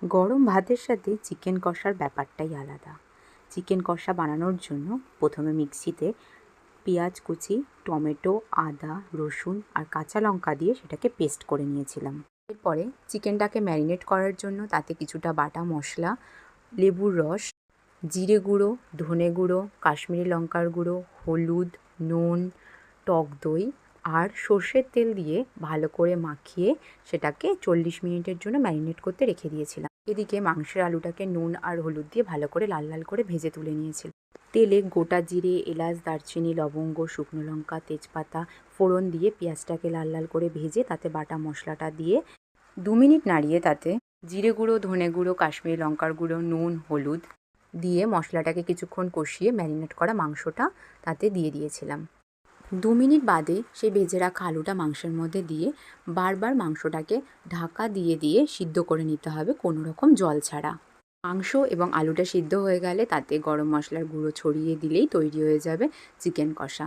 গরম ভাতের সাথে চিকেন কষার ব্যাপারটাই আলাদা। চিকেন কষা বানানোর জন্য প্রথমে মিক্সিতে পেঁয়াজ কুচি, টমেটো, আদা, রসুন আর কাঁচা লঙ্কা দিয়ে সেটাকে পেস্ট করে নিয়েছিলাম। এরপরে চিকেনটাকে ম্যারিনেট করার জন্য তাতে কিছুটা বাটা মশলা, লেবুর রস, জিরে গুঁড়ো, ধনে গুঁড়ো, কাশ্মীরি লঙ্কার গুঁড়ো, হলুদ, নুন, টক দই আর সর্ষের তেল দিয়ে ভালো করে মাখিয়ে সেটাকে 40 মিনিটের জন্য ম্যারিনেট করতে রেখে দিয়েছিলাম। এদিকে মাংসের আলুটাকে নুন আর হলুদ দিয়ে ভালো করে লাল লাল করে ভেজে তুলে নিয়েছিলাম। তেলে গোটা জিরে, এলাচ, দারচিনি, লবঙ্গ, শুকনো লঙ্কা, তেজপাতা ফোড়ন দিয়ে পেঁয়াজটাকে লাল লাল করে ভেজে তাতে বাটা মশলাটা দিয়ে 2 মিনিট নাড়িয়ে তাতে জিরে গুঁড়ো, ধনে গুঁড়ো, কাশ্মীরি লঙ্কার গুঁড়ো, নুন, হলুদ দিয়ে মশলাটাকে কিছুক্ষণ কষিয়ে ম্যারিনেট করা মাংসটা তাতে দিয়ে দিয়েছিলাম। 2 মিনিট বাদে সেই ভেজে রাখা আলুটা মাংসের মধ্যে দিয়ে বারবার মাংসটাকে ঢাকা দিয়ে দিয়ে সিদ্ধ করে নিতে হবে কোনো রকম জল ছাড়া। মাংস এবং আলুটা সিদ্ধ হয়ে গেলে তাতে গরম মশলার গুঁড়ো ছড়িয়ে দিলেই তৈরি হয়ে যাবে চিকেন কষা।